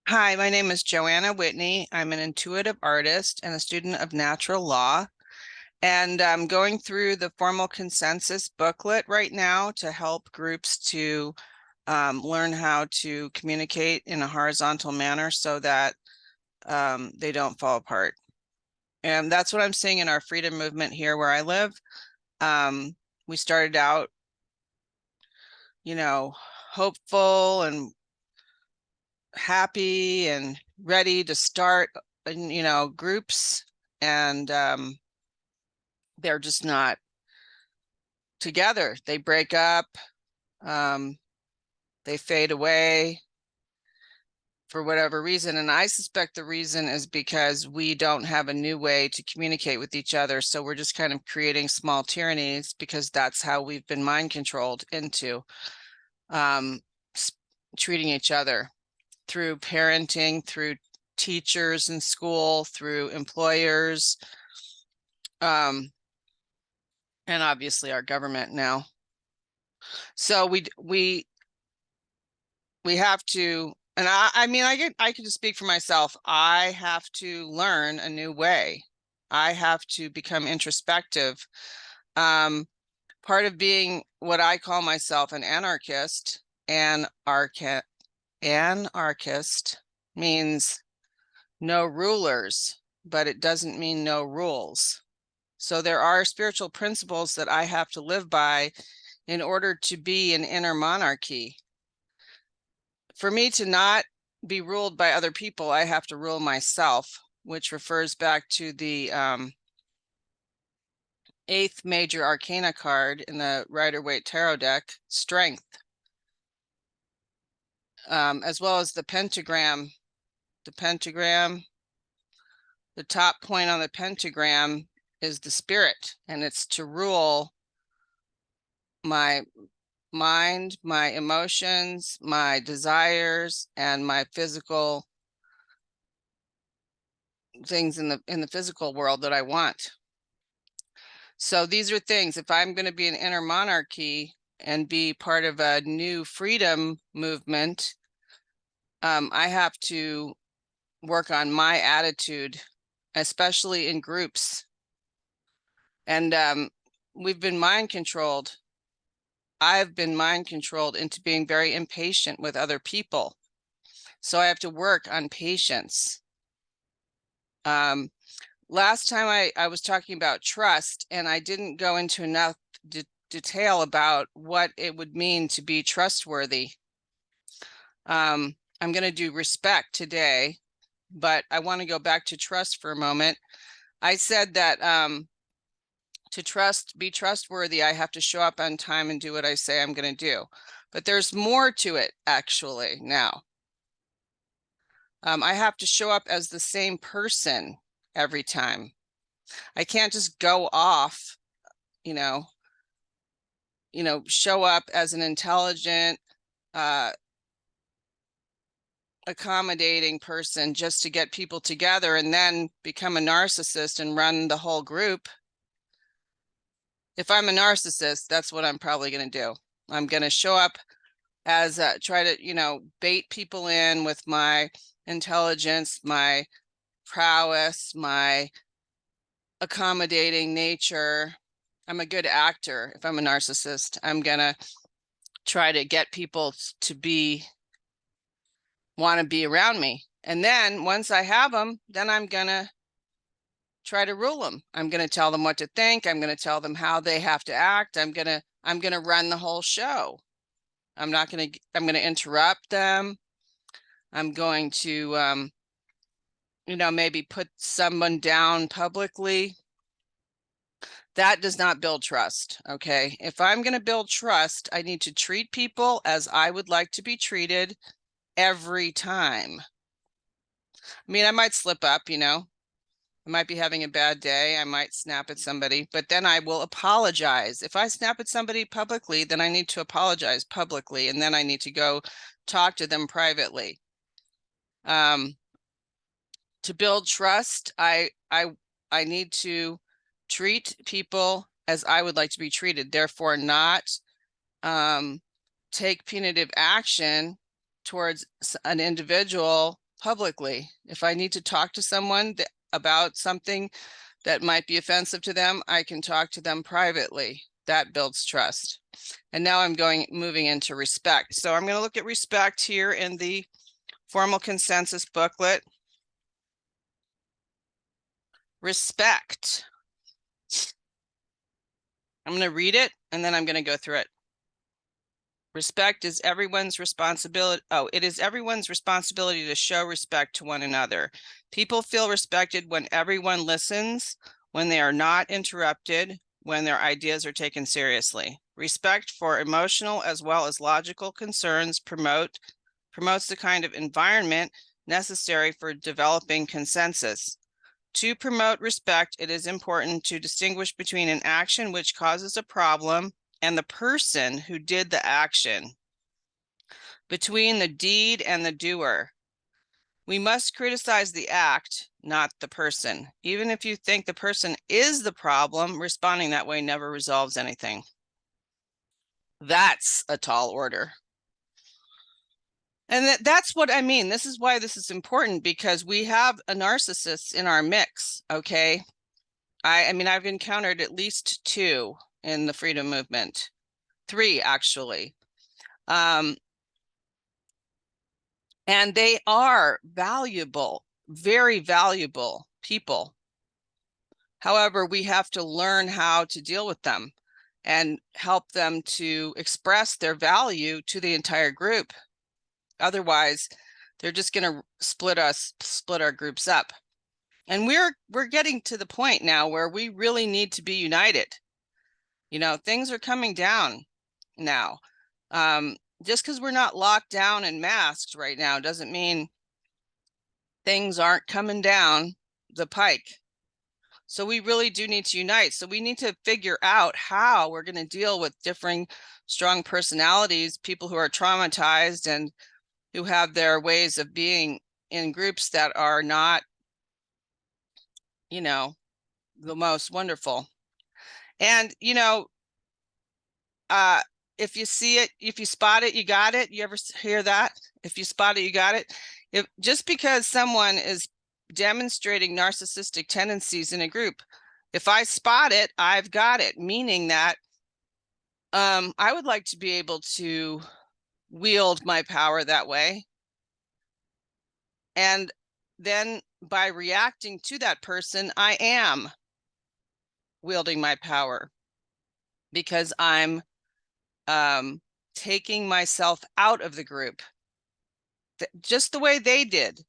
Hi, my name is Joanna Whitney. I'm an intuitive artist and a student of natural law. And I'm going through the formal consensus booklet right now to help groups to learn how to communicate in a horizontal manner so that they don't fall apart. And that's what I'm seeing in our freedom movement here where I live. We started out, hopeful and happy and ready to start, groups, and they're just not together. They break up, they fade away for whatever reason. And I suspect the reason is because we don't have a new way to communicate with each other. So we're just kind of creating small tyrannies because that's how we've been mind controlled into um, treating each other through parenting, through teachers in school, through employers, and obviously our government now. So we have to, and I mean, I can just speak for myself. I have to learn a new way. I have to become introspective. Part of being what I call myself an anarchist, anarchist means no rulers, but it doesn't mean no rules. So there are spiritual principles that I have to live by in order to be an inner monarchy. For me to not be ruled by other people, I have to rule myself, which refers back to the eighth major arcana card in the Rider-Waite Tarot deck, Strength, as well as the pentagram. The top point on the pentagram is the spirit, and it's to rule my mind, my emotions, my desires, and my physical things in the physical world that I want. So these are things, if I'm going to be an inner monarchy and be part of a new freedom movement, I have to work on my attitude, especially in groups. And we've been mind controlled. I've been mind controlled into being very impatient with other people. So I have to work on patience. Last time I was talking about trust, and I didn't go into enough detail about what it would mean to be trustworthy. I'm going to do respect today, but I want to go back to trust for a moment. I said that to be trustworthy, I have to show up on time and do what I say I'm going to do. But there's more to it, actually, now. I have to show up as the same person every time. I can't just go off, show up as an intelligent, accommodating person just to get people together and then become a narcissist and run the whole group. If I'm a narcissist, that's what I'm probably going to do. I'm going to show up as try to, bait people in with my intelligence, my prowess, my accommodating nature. I'm a good actor. If I'm a narcissist, I'm going to try to get people to want to be around me. And then once I have them, then I'm going to try to rule them. I'm going to tell them what to think. I'm going to tell them how they have to act. I'm going to run the whole show. I'm going to interrupt them. I'm going to, maybe put someone down publicly. That does not build trust. Okay. If I'm going to build trust, I need to treat people as I would like to be treated every time. I mean, I might slip up, I might be having a bad day. I might snap at somebody, but then I will apologize. If I snap at somebody publicly, then I need to apologize publicly, and then I need to go talk to them privately. To build trust, I need to treat people as I would like to be treated, therefore not take punitive action towards an individual publicly. If I need to talk to someone about something that might be offensive to them, I can talk to them privately. That builds trust. And now I'm moving into respect. So I'm going to look at respect here in the formal consensus booklet. Respect. I'm going to read it and then I'm going to go through it. Respect is everyone's responsibility. Oh, it is everyone's responsibility to show respect to one another. People feel respected when everyone listens, when they are not interrupted, when their ideas are taken seriously. Respect for emotional as well as logical concerns promotes the kind of environment necessary for developing consensus. To promote respect, it is important to distinguish between an action which causes a problem and the person who did the action, between the deed and the doer. We must criticize the act, not the person. Even if you think the person is the problem, responding that way never resolves anything. That's a tall order. And that's what I mean. This is why this is important, because we have a narcissist in our mix, okay? I mean, I've encountered at least 2 in the freedom movement, 3 actually. And they are valuable, very valuable people. However, we have to learn how to deal with them and help them to express their value to the entire group. Otherwise, they're just going to split our groups up. And we're getting to the point now where we really need to be united. You know, things are coming down now. Just because we're not locked down and masked right now doesn't mean things aren't coming down the pike. So we really do need to unite. So we need to figure out how we're going to deal with differing strong personalities, people who are traumatized and who have their ways of being in groups that are not, you know, the most wonderful. And, you know, if you see it, if you spot it, you got it. You ever hear that? If you spot it, you got it. If just because someone is demonstrating narcissistic tendencies in a group, if I spot it, I've got it, meaning that I would like to be able to wield my power that way. And then by reacting to that person, I am wielding my power because I'm taking myself out of the group, just the way they did.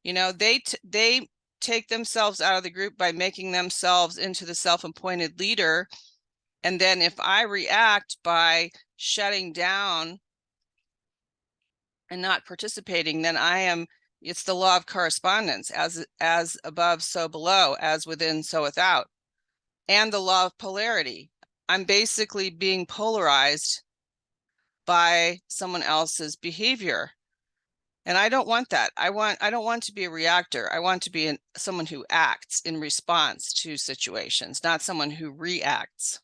You know, they take themselves out of the group by making themselves into the self-appointed leader. And then if I react by shutting down and not participating, then it's the law of correspondence, as above, so below, as within, so without. And the law of polarity. I'm basically being polarized by someone else's behavior. And I don't want that. I don't want to be a reactor. I want to be someone who acts in response to situations, not someone who reacts.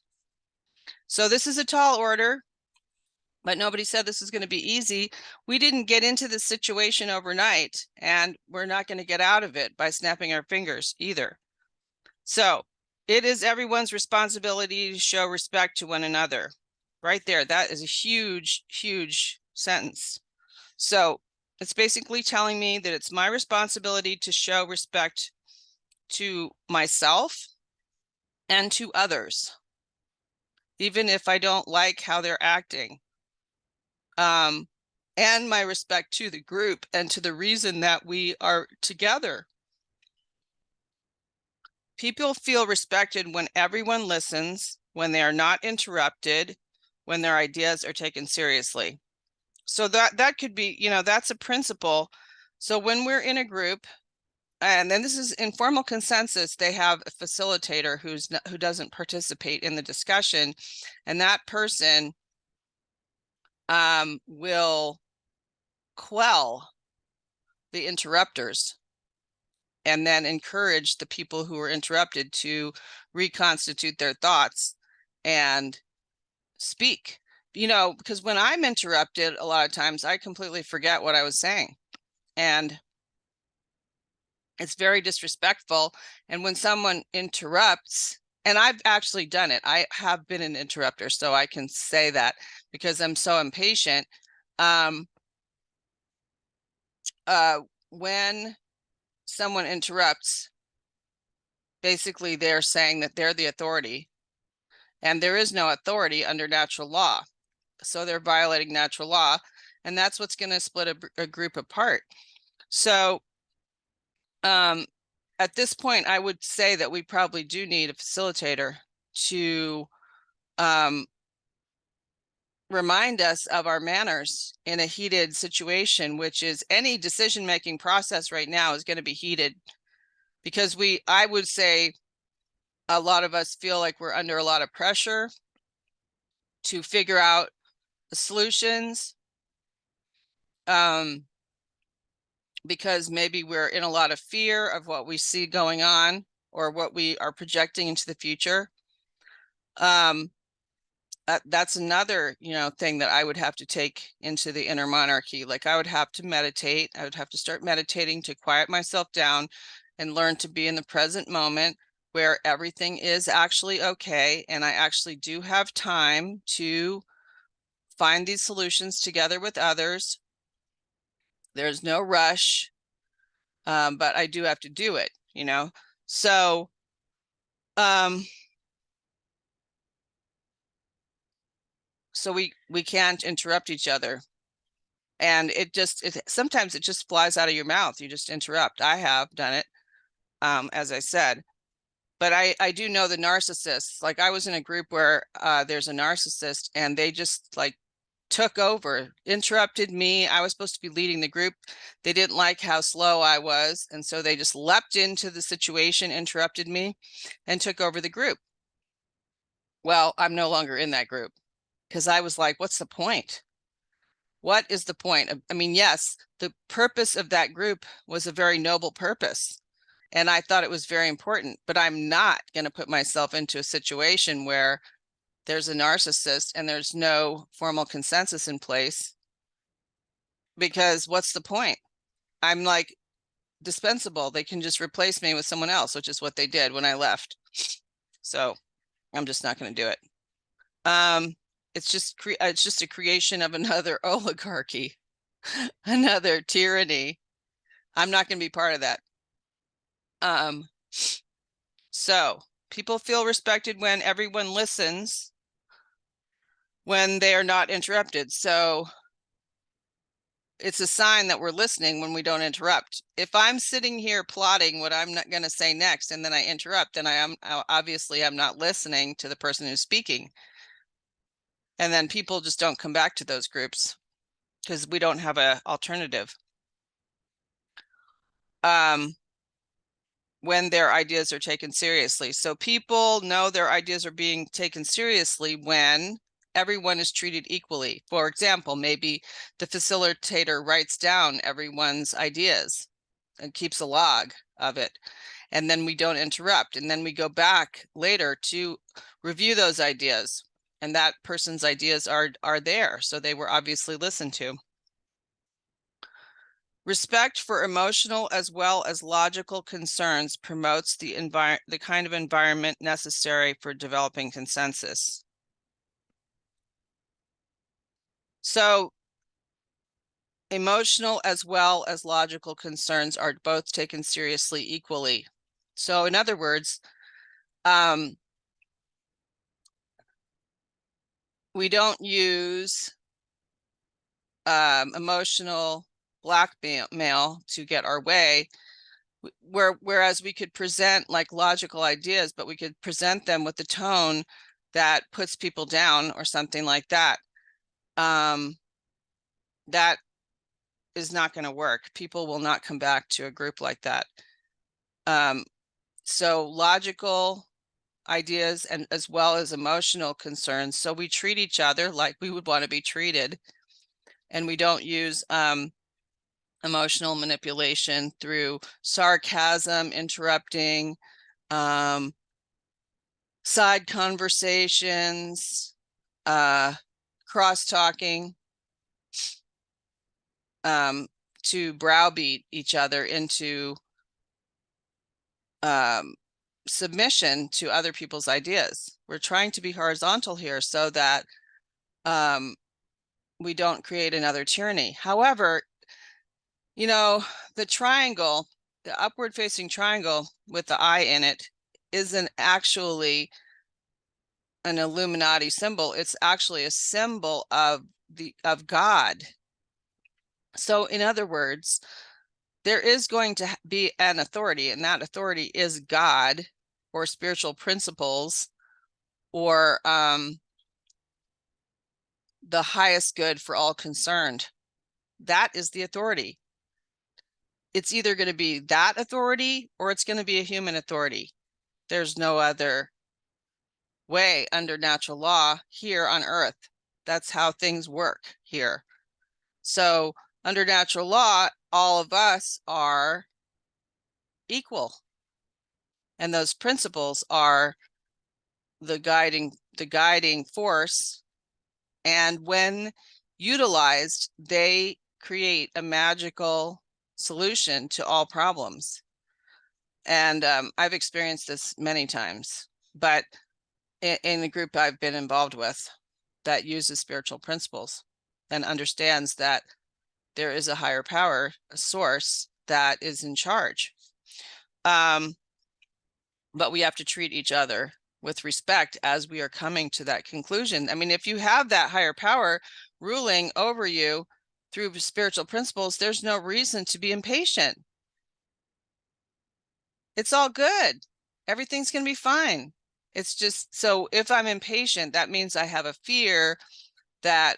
So this is a tall order, but nobody said this is going to be easy. We didn't get into this situation overnight, and we're not going to get out of it by snapping our fingers either. So it is everyone's responsibility to show respect to one another. Right there, that is a huge, huge sentence. So it's basically telling me that it's my responsibility to show respect to myself and to others, even if I don't like how they're acting. And my respect to the group and to the reason that we are together. People feel respected when everyone listens, when they are not interrupted, when their ideas are taken seriously. So that could be, you know, that's a principle. So when we're in a group, and then this is informal consensus, they have a facilitator who doesn't participate in the discussion, and that person will quell the interrupters and then encourage the people who are interrupted to reconstitute their thoughts and speak, you know, because when I'm interrupted, a lot of times I completely forget what I was saying. And it's very disrespectful. And when someone interrupts, and I've actually done it, I have been an interrupter, so I can say that because I'm so impatient. When someone interrupts, basically they're saying that they're the authority, and there is no authority under natural law. So they're violating natural law, and that's what's going to split a group apart. So at this point, I would say that we probably do need a facilitator to remind us of our manners in a heated situation, which is any decision-making process right now is going to be heated, because I would say a lot of us feel like we're under a lot of pressure to figure out the solutions, because maybe we're in a lot of fear of what we see going on or what we are projecting into the future. That's another, you know, thing that I would have to take into the inner monarchy. Like I would have to meditate. I would have to start meditating to quiet myself down and learn to be in the present moment where everything is actually okay. And I actually do have time to find these solutions together with others. There's no rush, but I do have to do it, you know? So, so we can't interrupt each other. And sometimes it just flies out of your mouth. You just interrupt. I have done it, as I said. But I do know the narcissists. Like I was in a group where there's a narcissist, and they just like took over, interrupted me. I was supposed to be leading the group. They didn't like how slow I was, and so they just leapt into the situation, interrupted me, and took over the group. Well, I'm no longer in that group because I was like, what's the point? What is the point? I mean, yes, the purpose of that group was a very noble purpose, and I thought it was very important, but I'm not going to put myself into a situation where there's a narcissist and there's no formal consensus in place, because what's the point? I'm like dispensable. They can just replace me with someone else, which is what they did when I left. So I'm just not going to do it. It's just a creation of another oligarchy, another tyranny. I'm not going to be part of that. So people feel respected when everyone listens, when they are not interrupted. So it's a sign that we're listening when we don't interrupt. If I'm sitting here plotting what I'm not going to say next, and then I interrupt, then I'm not listening to the person who's speaking. And then people just don't come back to those groups because we don't have an alternative. When their ideas are taken seriously. So people know their ideas are being taken seriously when everyone is treated equally. For example, maybe the facilitator writes down everyone's ideas and keeps a log of it, and then we don't interrupt, and then we go back later to review those ideas, and that person's ideas are there, so they were obviously listened to. Respect for emotional as well as logical concerns promotes the kind of environment necessary for developing consensus. So emotional as well as logical concerns are both taken seriously equally. So in other words, we don't use emotional blackmail to get our way, whereas we could present like logical ideas, but we could present them with the tone that puts people down or something like that. That is not going to work. People will not come back to a group like that. So logical ideas and as well as emotional concerns. So we treat each other like we would want to be treated, and we don't use emotional manipulation through sarcasm, interrupting, side conversations, cross-talking, to browbeat each other into submission to other people's ideas. We're trying to be horizontal here so that we don't create another tyranny. However, you know, the triangle, the upward facing triangle with the eye in it, isn't actually an Illuminati symbol. It's actually a symbol of God. So in other words, there is going to be an authority, and that authority is God or spiritual principles or the highest good for all concerned. That is the authority. It's either going to be that authority or it's going to be a human authority. There's no other way under natural law here on earth. That's how things work here. So under natural law, all of us are equal. And those principles are the guiding force. And when utilized, they create a magical solution to all problems. And I've experienced this many times, but in the group I've been involved with that uses spiritual principles and understands that there is a higher power, a source that is in charge. But we have to treat each other with respect as we are coming to that conclusion. I mean, if you have that higher power ruling over you through spiritual principles, there's no reason to be impatient. It's all good. Everything's going to be fine. It's just, so if I'm impatient, that means I have a fear that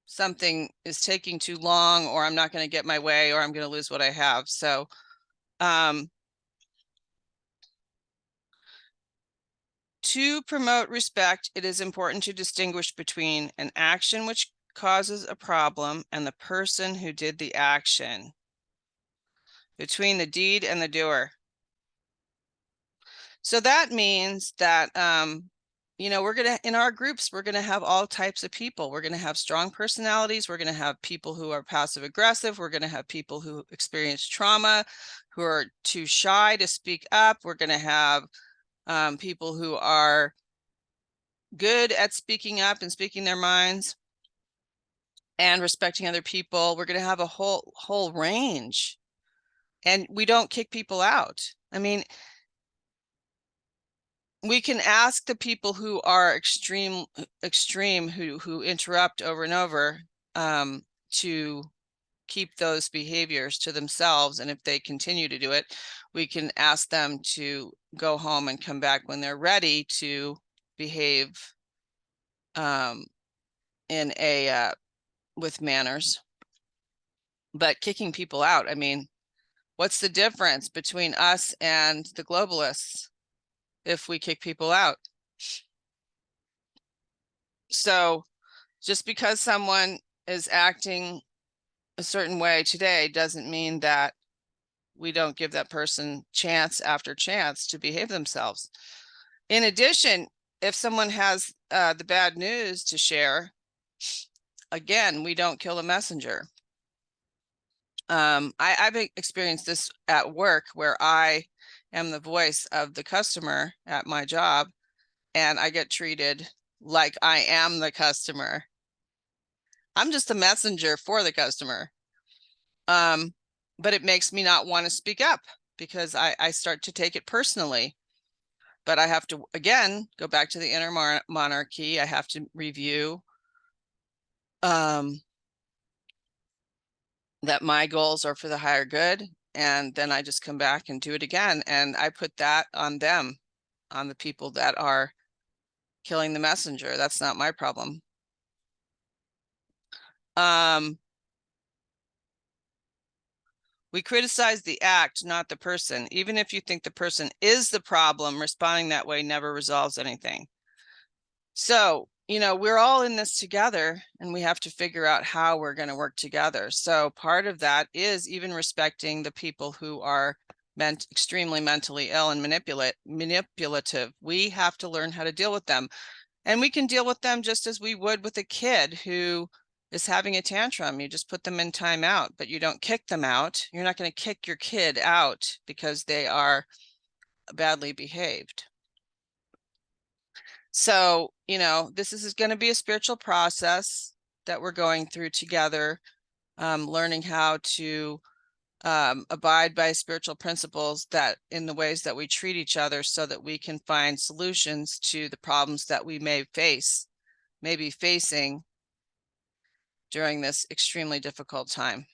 something is taking too long, or I'm not going to get my way, or I'm going to lose what I have. So to promote respect, it is important to distinguish between an action which causes a problem and the person who did the action, between the deed and the doer. So that means that, you know, in our groups, we're going to have all types of people. We're going to have strong personalities. We're going to have people who are passive aggressive. We're going to have people who experience trauma, who are too shy to speak up. We're going to have people who are good at speaking up and speaking their minds and respecting other people. We're going to have a whole range, and we don't kick people out. I mean, we can ask the people who are extreme, who interrupt over and over, to keep those behaviors to themselves. And if they continue to do it, we can ask them to go home and come back when they're ready to behave in a with manners. But kicking people out, I mean, what's the difference between us and the globalists if we kick people out? So just because someone is acting a certain way today doesn't mean that we don't give that person chance after chance to behave themselves. In addition, if someone has the bad news to share, again, we don't kill the messenger. I've experienced this at work, where I am the voice of the customer at my job, and I get treated like I am the customer. I'm just a messenger for the customer. But it makes me not want to speak up, because I start to take it personally. But I have to, again, go back to the inner monarchy. I have to review that my goals are for the higher good. And then I just come back and do it again. And I put that on them, on the people that are killing the messenger. That's not my problem. We criticize the act, not the person. Even if you think the person is the problem, responding that way never resolves anything. So, you know, we're all in this together, and we have to figure out how we're going to work together. So part of that is even respecting the people who are extremely mentally ill and manipulative. We have to learn how to deal with them. And we can deal with them just as we would with a kid who is having a tantrum. You just put them in timeout, but you don't kick them out. You're not going to kick your kid out because they are badly behaved. So, you know, this is going to be a spiritual process that we're going through together, learning how to abide by spiritual principles that in the ways that we treat each other so that we can find solutions to the problems that we may be facing during this extremely difficult time.